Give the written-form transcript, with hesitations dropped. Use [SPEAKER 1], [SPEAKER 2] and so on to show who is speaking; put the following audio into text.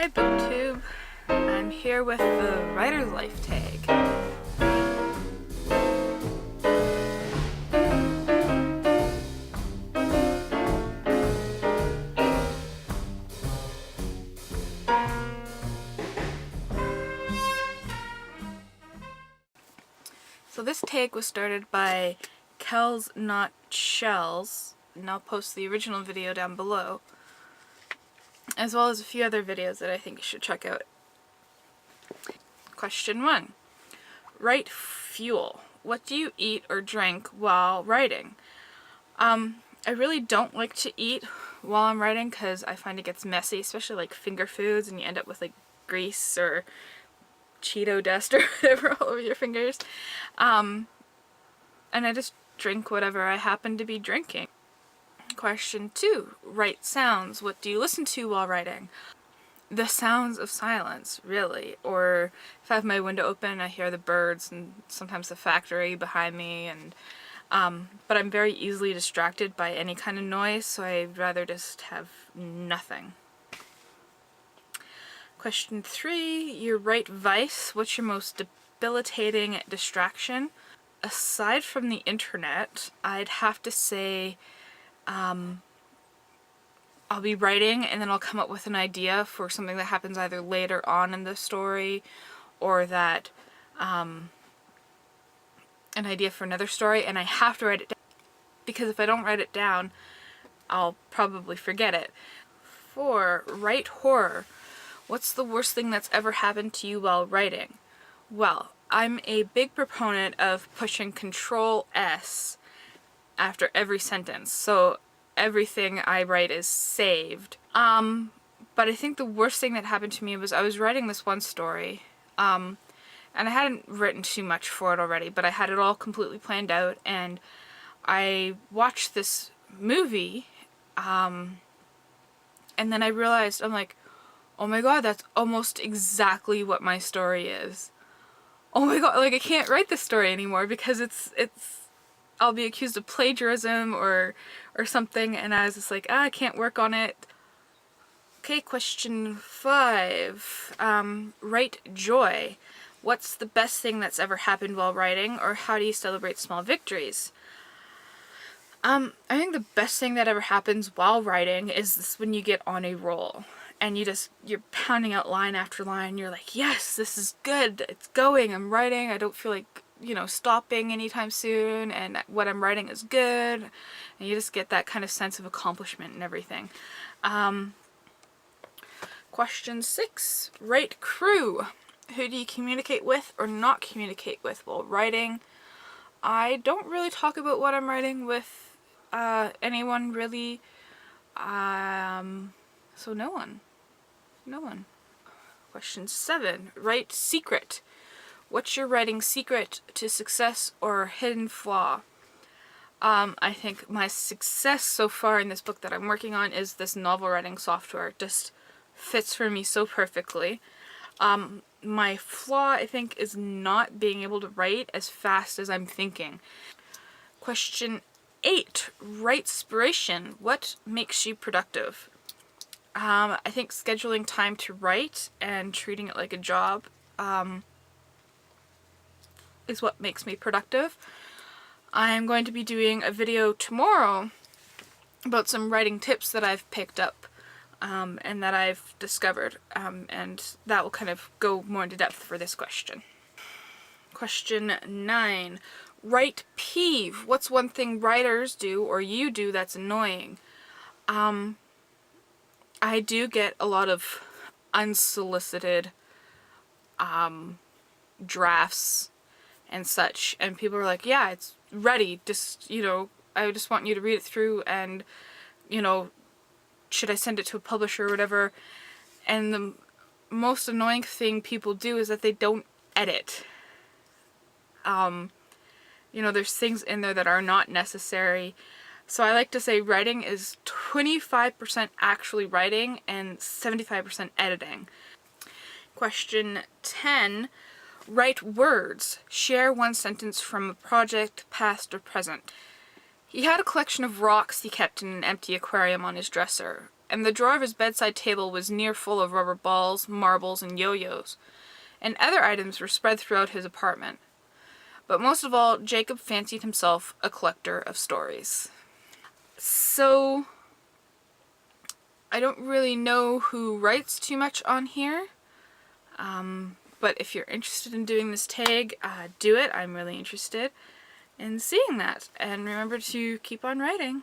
[SPEAKER 1] Hi BookTube, I'm here with the Writer's Life tag. So this tag was started by Kells Not Shells, and I'll post the original video down below, as well as a few other videos that I think you should check out. Question 1. Write fuel. What do you eat or drink while writing? I really don't like to eat while I'm writing because I find it gets messy, especially like finger foods, and you end up with like grease or Cheeto dust or whatever all over your fingers. And I just drink whatever I happen to be drinking. Question 2. Write sounds. What do you listen to while writing? The sounds of silence, really. Or if I have my window open, I hear the birds and sometimes the factory behind me, and but I'm very easily distracted by any kind of noise, so I'd rather just have nothing. Question 3. You write Vice. What's your most debilitating distraction? Aside from the internet, I'd have to say I'll be writing and then I'll come up with an idea for something that happens either later on in the story or that an idea for another story, and I have to write it down because if I don't write it down I'll probably forget it. 4. Write horror. What's the worst thing that's ever happened to you while writing? Well, I'm a big proponent of pushing Control S after every sentence, so everything I write is saved. But I think the worst thing that happened to me was I was writing this one story, and I hadn't written too much for it already, but I had it all completely planned out, and I watched this movie, and then I realized, I'm like, oh my god, that's almost exactly what my story is. Oh my god, like I can't write this story anymore because I'll be accused of plagiarism or something, and I was just like, I can't work on it. Okay, question 5. Write joy. What's the best thing that's ever happened while writing, or how do you celebrate small victories? I think the best thing that ever happens while writing is this, when you get on a roll and you're pounding out line after line. You're like, yes, this is good, it's going, I'm writing, I don't feel like, stopping anytime soon, and what I'm writing is good, and you just get that kind of sense of accomplishment and everything. Question 6. Write crew. Who do you communicate with or not communicate with while writing? I don't really talk about what I'm writing with anyone, really. So no one. No one. Question 7. Write secret. What's your writing secret to success or hidden flaw? I think my success so far in this book that I'm working on is this novel writing software. It just fits for me so perfectly. My flaw, I think, is not being able to write as fast as I'm thinking. Question 8. Write spiration. What makes you productive? I think scheduling time to write and treating it like a job is what makes me productive. I'm going to be doing a video tomorrow about some writing tips that I've picked up and that I've discovered, and that will kind of go more into depth for this question. Question 9. Write peeve. What's one thing writers do or you do that's annoying? I do get a lot of unsolicited drafts and such, and people are like, yeah, it's ready, just, I just want you to read it through, and, should I send it to a publisher or whatever? And the most annoying thing people do is that they don't edit. There's things in there that are not necessary. So I like to say writing is 25% actually writing and 75% editing. Question 10. Write words. Share one sentence from a project, past or present. He had a collection of rocks he kept in an empty aquarium on his dresser, and the drawer of his bedside table was near full of rubber balls, marbles, and yo-yos, and other items were spread throughout his apartment. But most of all, Jacob fancied himself a collector of stories. So, I don't really know who writes too much on here, but if you're interested in doing this tag, do it. I'm really interested in seeing that. And remember to keep on writing.